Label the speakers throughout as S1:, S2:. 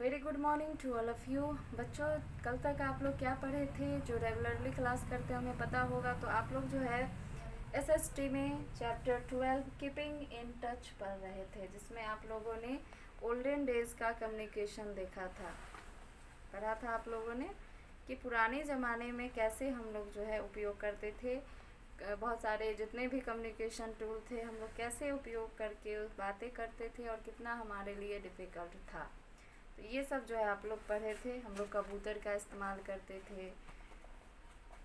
S1: Very good morning to all of you. बच्चों, कल तक आप लोग क्या पढ़े थे? जो रेगुलरली क्लास करते हैं उन्हें पता होगा। तो आप लोग जो है एसएसटी में चैप्टर 12 कीपिंग इन टच पढ़ रहे थे, जिसमें आप लोगों ने ओल्डन डेज का कम्युनिकेशन देखा था, पढ़ा था आप लोगों ने कि पुराने ज़माने में कैसे हम लोग जो है उपयोग करते थे। बहुत सारे जितने भी कम्युनिकेशन टूल थे हम लोग कैसे उपयोग करके बातें करते थे और कितना हमारे लिए डिफ़िकल्ट था। तो ये सब जो है आप लोग पढ़े थे। हम लोग कबूतर का इस्तेमाल करते थे,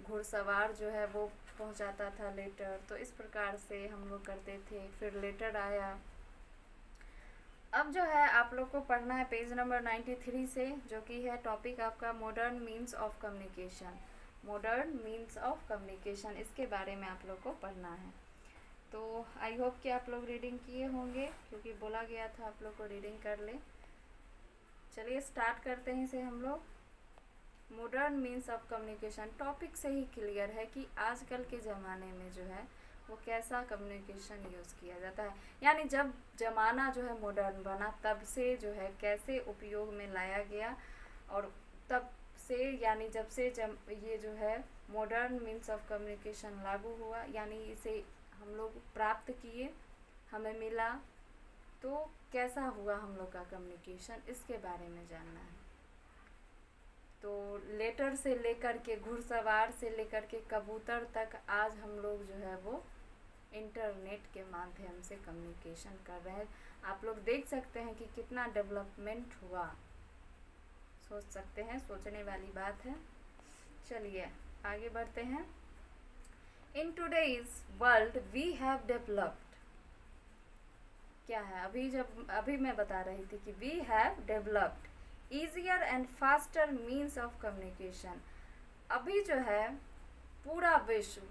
S1: घुड़सवार जो है वो पहुंचाता था लेटर, तो इस प्रकार से हम लोग करते थे। फिर लेटर आया। अब जो है आप लोग को पढ़ना है पेज नंबर 93 से, जो कि है टॉपिक आपका modern means of communication. Modern means of communication, इसके बारे में आप लोग को पढ़ना है। तो आई होप कि आप लोग रीडिंग किए होंगे, क्योंकि बोला गया था आप लोग को रीडिंग कर लें। चलिए स्टार्ट करते हैं इसे हम लोग। Modern means of communication topic से ही क्लियर है कि आजकल के ज़माने में जो है वो कैसा कम्युनिकेशन यूज़ किया जाता है। यानी जब ज़माना जो है मॉडर्न बना तब से जो है कैसे उपयोग में लाया गया, और तब से यानी जब से ये जो है मॉडर्न मीन्स ऑफ कम्युनिकेशन लागू हुआ, यानी इसे हम लोग प्राप्त किए, हमें मिला, तो कैसा हुआ हम लोग का कम्युनिकेशन, इसके बारे में जानना है। तो लेटर से लेकर के घुड़सवार से लेकर के कबूतर तक आज हम लोग जो है वो इंटरनेट के माध्यम से कम्युनिकेशन कर रहे हैं। आप लोग देख सकते हैं कि कितना डेवलपमेंट हुआ। सोच सकते हैं, सोचने वाली बात है। चलिए आगे बढ़ते हैं। In today's world we have developed, क्या है? अभी मैं बता रही थी कि we have developed easier and faster means of communication. अभी जो है पूरा विश्व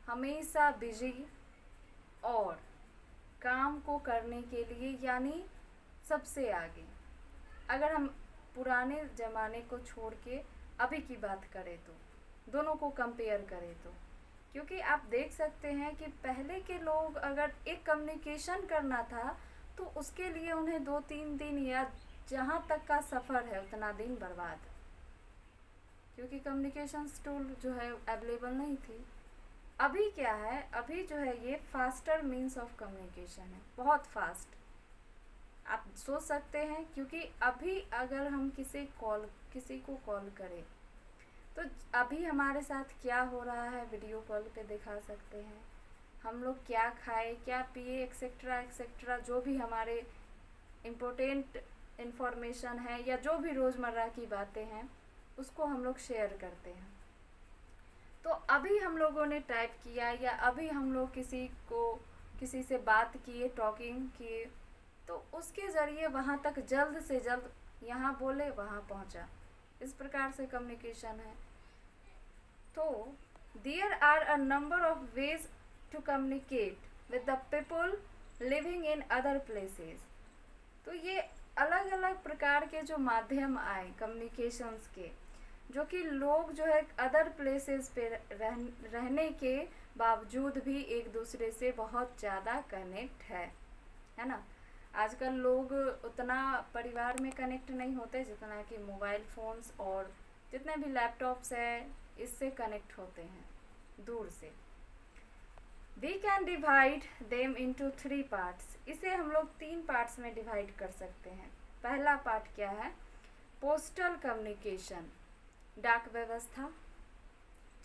S1: हमेशा बिजी और काम को करने के लिए यानी सबसे आगे। अगर हम पुराने ज़माने को छोड़ के अभी की बात करें तो दोनों को कंपेयर करें तो, क्योंकि आप देख सकते हैं कि पहले के लोग अगर एक कम्युनिकेशन करना था तो उसके लिए उन्हें 2-3 दिन या जहाँ तक का सफ़र है उतना दिन बर्बाद, क्योंकि कम्युनिकेशन टूल जो है अवेलेबल नहीं थी। अभी क्या है, अभी जो है ये फास्टर मीन्स ऑफ कम्युनिकेशन है, बहुत फास्ट। आप सोच सकते हैं, क्योंकि अभी अगर हम किसी को कॉल करें तो अभी हमारे साथ क्या हो रहा है वीडियो कॉल पे दिखा सकते हैं। हम लोग क्या खाए, क्या पिए, एक्सेट्रा एक्सेट्रा, जो भी हमारे इम्पोर्टेंट इन्फॉर्मेशन है या जो भी रोज़मर्रा की बातें हैं उसको हम लोग शेयर करते हैं। तो अभी हम लोगों ने टाइप किया या अभी हम लोग किसी से बात किए, टॉकिंग किए, तो उसके ज़रिए वहाँ तक जल्द से जल्द, यहाँ बोले वहाँ पहुँचा, इस प्रकार से कम्युनिकेशन है। तो there are a number of ways to communicate with the people living in other places. तो ये अलग अलग प्रकार के जो माध्यम आए कम्युनिकेशंस के, जो कि लोग जो है अदर प्लेसेस पे रहने के बावजूद भी एक दूसरे से बहुत ज़्यादा कनेक्ट है ना। आजकल लोग उतना परिवार में कनेक्ट नहीं होते जितना कि मोबाइल फ़ोन्स और जितने भी लैपटॉप्स हैं इससे कनेक्ट होते हैं दूर से। We can divide them into 3 parts. इसे हम लोग 3 पार्ट्स में डिवाइड कर सकते हैं। पहला पार्ट क्या है? पोस्टल कम्युनिकेशन, डाक व्यवस्था,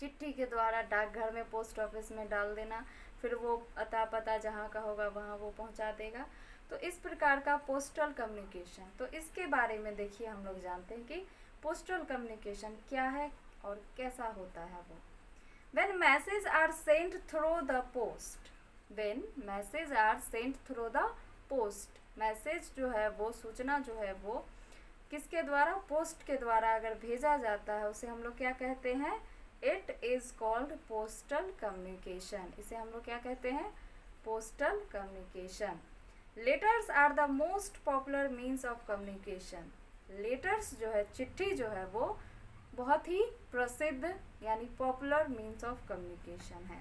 S1: चिट्ठी के द्वारा डाकघर में, पोस्ट ऑफिस में डाल देना, फिर वो अता पता जहाँ का होगा वहाँ वो पहुँचा देगा। तो इस प्रकार का पोस्टल कम्युनिकेशन। तो इसके बारे में देखिए, हम लोग जानते हैं कि पोस्टल कम्युनिकेशन क्या है और कैसा होता है वो। When messages are sent through the post, when messages are sent through the post, message जो है वो, सूचना जो है वो किसके द्वारा? पोस्ट के द्वारा अगर भेजा जाता है उसे हम लोग क्या कहते हैं? It is called postal communication. इसे हम लोग क्या कहते हैं? Postal communication. Letters are the most popular means of communication. Letters जो है, चिट्ठी जो है वो बहुत ही प्रसिद्ध यानी पॉपुलर मीन्स ऑफ कम्युनिकेशन है।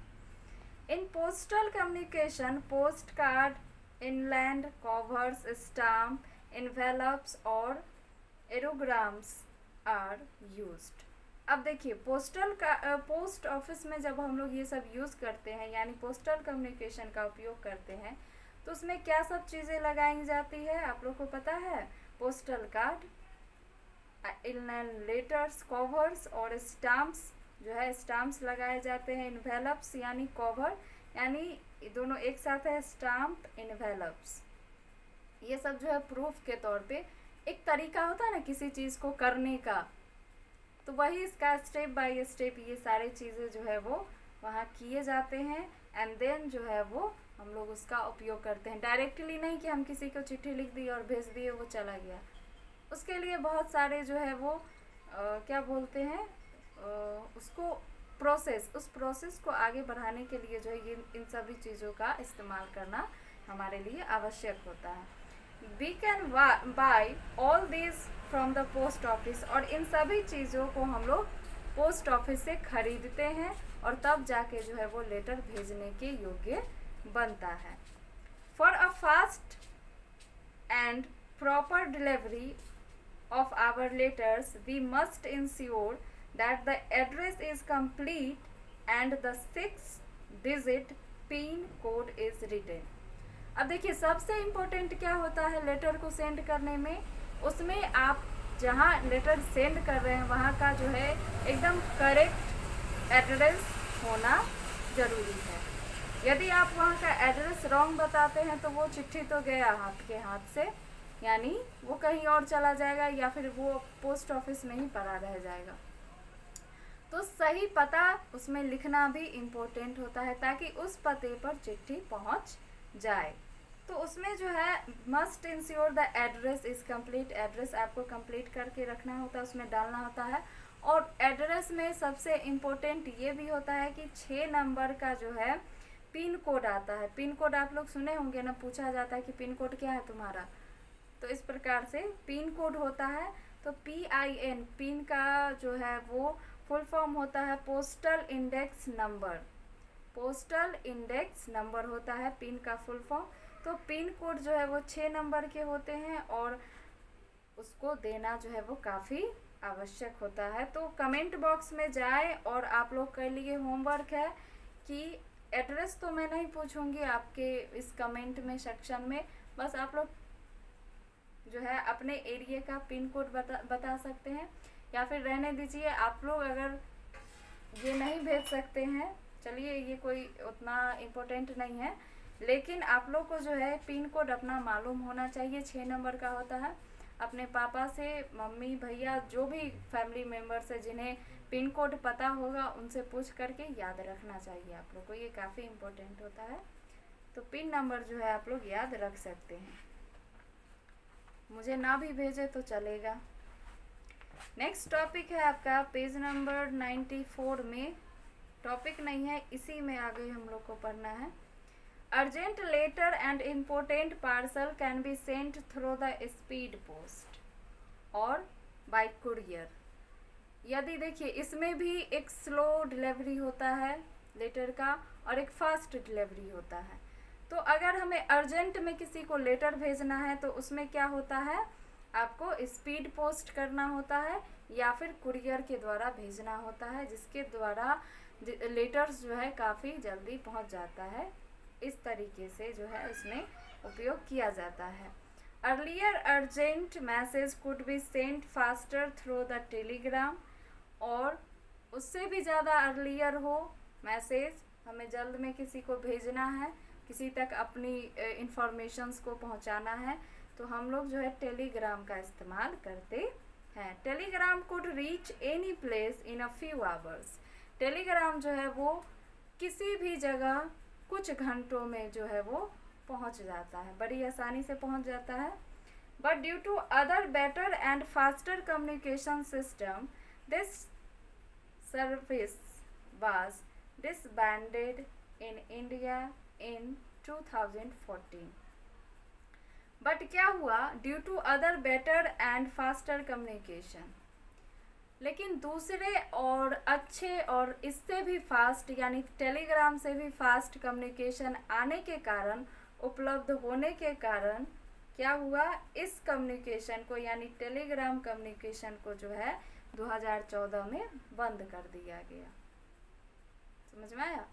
S1: In postal communication, post card, inland, covers, stamp, envelopes और एरोग्राम्स आर यूज्ड। अब देखिए पोस्ट ऑफिस में जब हम लोग ये सब यूज़ करते हैं यानी पोस्टल कम्युनिकेशन का उपयोग करते हैं तो उसमें क्या सब चीज़ें लगाई जाती है आप लोग को पता है? पोस्टल कार्ड, लेटर्स, कवर्स और स्टाम्प्स जो है स्टाम्प्स लगाए जाते हैं। इन्वेलप्स यानी कवर यानी दोनों एक साथ है, स्टाम्प इन्वेलप्स। ये सब जो है प्रूफ के तौर पे एक तरीका होता है ना किसी चीज़ को करने का, तो वही इसका स्टेप बाय स्टेप ये सारी चीज़ें जो है वो वहाँ किए जाते हैं एंड देन जो है वो हम लोग उसका उपयोग करते हैं। डायरेक्टली नहीं कि हम किसी को चिट्ठी लिख दी और भेज दिए वो चला गया, उसके लिए बहुत सारे जो है वो क्या बोलते हैं उसको उस प्रोसेस को आगे बढ़ाने के लिए जो है ये इन सभी चीज़ों का इस्तेमाल करना हमारे लिए आवश्यक होता है। We can buy all this from the post office, और इन सभी चीज़ों को हम लोग पोस्ट ऑफिस से खरीदते हैं और तब जाके जो है वो लेटर भेजने के योग्य बनता है। For a fast and proper delivery of our letters we must ensure that the address is complete and the 6-digit PIN code is written। अब देखिए सबसे इम्पोर्टेंट क्या होता है लेटर को सेंड करने में, उसमें आप जहाँ लेटर सेंड कर रहे हैं वहाँ का जो है एकदम करेक्ट एड्रेस होना ज़रूरी है। यदि आप वहाँ का एड्रेस रॉन्ग बताते हैं तो वो चिट्ठी तो गया आपके हाथ से, यानी वो कहीं और चला जाएगा या फिर वो पोस्ट ऑफिस में ही पड़ा रह जाएगा। तो सही पता उसमें लिखना भी इम्पोर्टेंट होता है ताकि उस पते पर चिट्ठी पहुंच जाए। तो उसमें जो है must ensure the address is complete, address आपको कंप्लीट करके रखना होता है, उसमें डालना होता है। और एड्रेस में सबसे इम्पोर्टेंट ये भी होता है कि 6 नंबर का जो है पिन कोड आता है। पिन कोड आप लोग सुने होंगे ना, पूछा जाता है कि पिन कोड क्या है तुम्हारा, तो इस प्रकार से पिन कोड होता है। तो PIN पिन का जो है वो फुल फॉर्म होता है postal index number. Postal index number होता है पिन का फुल फॉर्म। तो पिन कोड जो है वो 6 नंबर के होते हैं और उसको देना जो है वो काफ़ी आवश्यक होता है। तो कमेंट बॉक्स में जाए और आप लोग के लिए होमवर्क है कि एड्रेस तो मैं नहीं पूछूंगी आपके इस कमेंट में सेक्शन में, बस आप लोग जो है अपने एरिया का पिन कोड बता सकते हैं या फिर रहने दीजिए। आप लोग अगर ये नहीं भेज सकते हैं, चलिए ये कोई उतना इम्पोर्टेंट नहीं है, लेकिन आप लोग को जो है पिन कोड अपना मालूम होना चाहिए। 6 नंबर का होता है। अपने पापा से, मम्मी, भैया, जो भी फैमिली मेम्बर्स है जिन्हें पिन कोड पता होगा उनसे पूछ करके याद रखना चाहिए आप लोग को, ये काफ़ी इम्पोर्टेंट होता है। तो पिन नंबर जो है आप लोग याद रख सकते हैं, मुझे ना भी भेजे तो चलेगा। नेक्स्ट टॉपिक है आपका पेज नंबर 94 में, टॉपिक नहीं है इसी में आगे हम लोग को पढ़ना है। Urgent letter and important parcel can be sent through the speed post और बाय कुरियर। यदि देखिए इसमें भी एक स्लो डिलीवरी होता है लेटर का और एक फास्ट डिलीवरी होता है। तो अगर हमें अर्जेंट में किसी को लेटर भेजना है तो उसमें क्या होता है, आपको स्पीड पोस्ट करना होता है या फिर कुरियर के द्वारा भेजना होता है, जिसके द्वारा लेटर्स जो है काफ़ी जल्दी पहुंच जाता है। इस तरीके से जो है इसमें उपयोग किया जाता है। Earlier urgent message could be sent faster through the Telegram, और उससे भी ज़्यादा अर्लियर हो मैसेज, हमें जल्द में किसी को भेजना है, किसी तक अपनी इंफॉर्मेशंस को पहुंचाना है, तो हम लोग जो है टेलीग्राम का इस्तेमाल करते हैं। Telegram could reach any place in a few hours. Telegram जो है वो किसी भी जगह कुछ घंटों में जो है वो पहुंच जाता है, बड़ी आसानी से पहुंच जाता है। But due to other better and faster communication system this service was disbanded in India in 2014। But क्या हुआ, due to other better and faster communication, लेकिन दूसरे और अच्छे और इससे भी फास्ट यानी टेलीग्राम से भी फास्ट कम्युनिकेशन आने के कारण, उपलब्ध होने के कारण क्या हुआ, इस कम्युनिकेशन को यानी टेलीग्राम कम्युनिकेशन को जो है 2014 में बंद कर दिया गया। समझ में आया?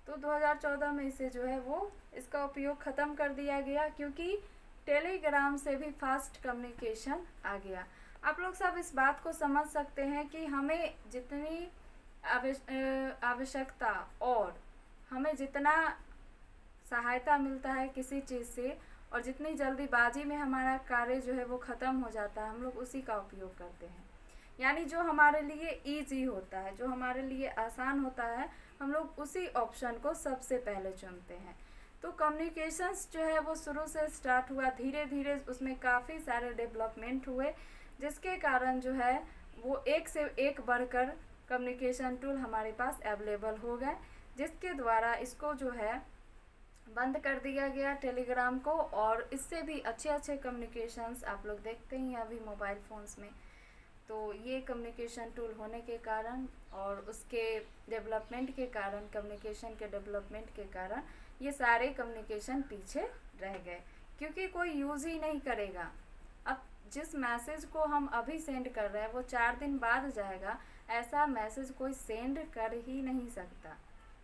S1: तो 2014 में इसे जो है वो इसका उपयोग ख़त्म कर दिया गया, क्योंकि टेलीग्राम से भी फास्ट कम्युनिकेशन आ गया। आप लोग सब इस बात को समझ सकते हैं कि हमें जितनी आवश्यकता और हमें जितना सहायता मिलता है किसी चीज़ से, और जितनी जल्दीबाजी में हमारा कार्य जो है वो ख़त्म हो जाता है, हम लोग उसी का उपयोग करते हैं। यानी जो हमारे लिए ईजी होता है, जो हमारे लिए आसान होता है, हम लोग उसी ऑप्शन को सबसे पहले चुनते हैं। तो कम्युनिकेशंस जो है वो शुरू से स्टार्ट हुआ, धीरे धीरे उसमें काफ़ी सारे डेवलपमेंट हुए, जिसके कारण जो है वो एक से एक बढ़कर कम्युनिकेशन टूल हमारे पास अवेलेबल हो गए, जिसके द्वारा इसको जो है बंद कर दिया गया टेलीग्राम को। और इससे भी अच्छे अच्छे कम्युनिकेशंस आप लोग देखते ही हैं अभी मोबाइल फ़ोन्स में। तो ये कम्युनिकेशन टूल होने के कारण और उसके डेवलपमेंट के कारण, कम्युनिकेशन के डेवलपमेंट के कारण ये सारे कम्युनिकेशन पीछे रह गए, क्योंकि कोई यूज़ ही नहीं करेगा। अब जिस मैसेज को हम अभी सेंड कर रहे हैं वो 4 दिन बाद जाएगा, ऐसा मैसेज कोई सेंड कर ही नहीं सकता,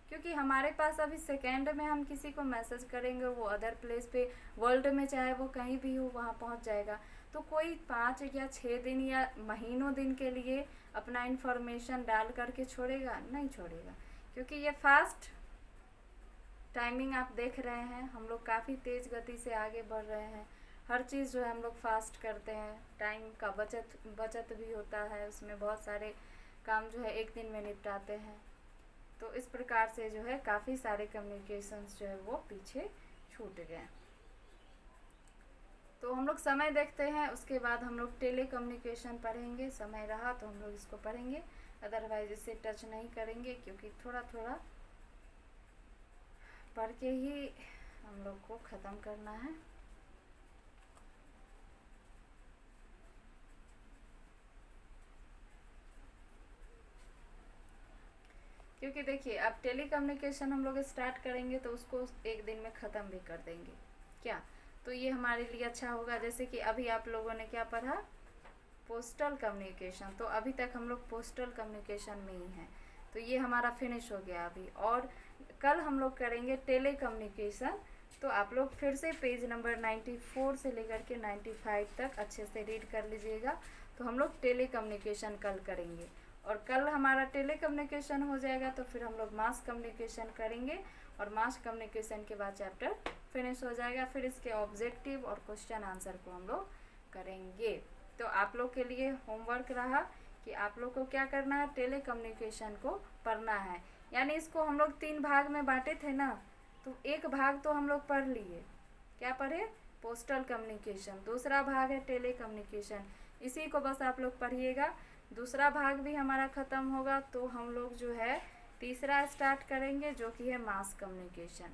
S1: क्योंकि हमारे पास अभी सेकेंड में हम किसी को मैसेज करेंगे, वो अदर प्लेस पे वर्ल्ड में चाहे वो कहीं भी हो वहाँ पहुँच जाएगा। तो कोई 5 या 6 दिन या महीनों दिन के लिए अपना इन्फॉर्मेशन डाल करके छोड़ेगा? नहीं छोड़ेगा, क्योंकि ये फास्ट टाइमिंग आप देख रहे हैं, हम लोग काफ़ी तेज़ गति से आगे बढ़ रहे हैं। हर चीज़ जो है हम लोग फास्ट करते हैं, टाइम का बचत भी होता है, उसमें बहुत सारे काम जो है एक दिन में निपटाते हैं। तो इस प्रकार से जो है काफ़ी सारे कम्युनिकेशंस जो है वो पीछे छूट गए। तो हम लोग समय देखते हैं, उसके बाद हम लोग टेली कम्युनिकेशन पढ़ेंगे। समय रहा तो हम लोग इसको पढ़ेंगे, अदरवाइज इसे टच नहीं करेंगे, क्योंकि थोड़ा थोड़ा पढ़ के ही हम लोग को ख़त्म करना है। क्योंकि देखिए अब टेली कम्युनिकेशन हम लोग स्टार्ट करेंगे तो उसको एक दिन में ख़त्म भी कर देंगे क्या, तो ये हमारे लिए अच्छा होगा। जैसे कि अभी आप लोगों ने क्या पढ़ा, पोस्टल कम्युनिकेशन, तो अभी तक हम लोग पोस्टल कम्युनिकेशन में ही हैं, तो ये हमारा फिनिश हो गया अभी। और कल हम लोग करेंगे टेली कम्युनिकेशन। तो आप लोग फिर से पेज नंबर 94 से लेकर के 95 तक अच्छे से रीड कर लीजिएगा। तो हम लोग टेली कम्युनिकेशन कल करेंगे, और कल हमारा टेली कम्युनिकेशन हो जाएगा तो फिर हम लोग मास कम्युनिकेशन करेंगे, और मास कम्युनिकेशन के बाद चैप्टर फिनिश हो जाएगा। फिर इसके ऑब्जेक्टिव और क्वेश्चन आंसर को हम लोग करेंगे। तो आप लोग के लिए होमवर्क रहा कि आप लोग को क्या करना है, टेली कम्युनिकेशन को पढ़ना है। यानी इसको हम लोग 3 भाग में बांटे थे ना, तो एक भाग तो हम लोग पढ़ लिए, क्या पढ़े, पोस्टल कम्युनिकेशन। दूसरा भाग है टेली कम्युनिकेशन, इसी को बस आप लोग पढ़िएगा। दूसरा भाग भी हमारा ख़त्म होगा तो हम लोग जो है तीसरा स्टार्ट करेंगे, जो कि है मास कम्युनिकेशन।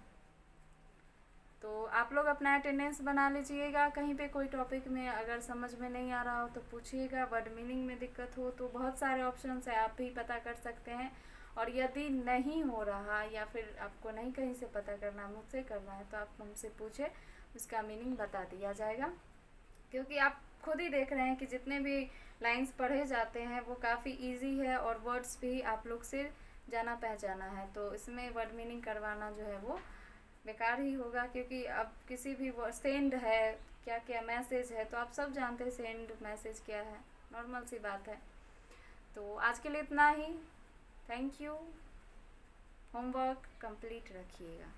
S1: तो आप लोग अपना अटेंडेंस बना लीजिएगा। कहीं पे कोई टॉपिक में अगर समझ में नहीं आ रहा हो तो पूछिएगा, वर्ड मीनिंग में दिक्कत हो तो बहुत सारे ऑप्शंस है, आप भी पता कर सकते हैं। और यदि नहीं हो रहा या फिर आपको नहीं कहीं से पता करना, मुझसे करना है, तो आप हमसे पूछे, उसका मीनिंग बता दिया जाएगा। क्योंकि आप खुद ही देख रहे हैं कि जितने भी लाइंस पढ़े जाते हैं वो काफ़ी इजी है, और वर्ड्स भी आप लोग से जाना पहचाना है, तो इसमें वर्ड मीनिंग करवाना जो है वो बेकार ही होगा। क्योंकि अब किसी भी सेंड है, क्या क्या मैसेज है, तो आप सब जानते हैं सेंड मैसेज क्या है, नॉर्मल सी बात है। तो आज के लिए इतना ही, थैंक यू। होमवर्क कंप्लीट रखिएगा।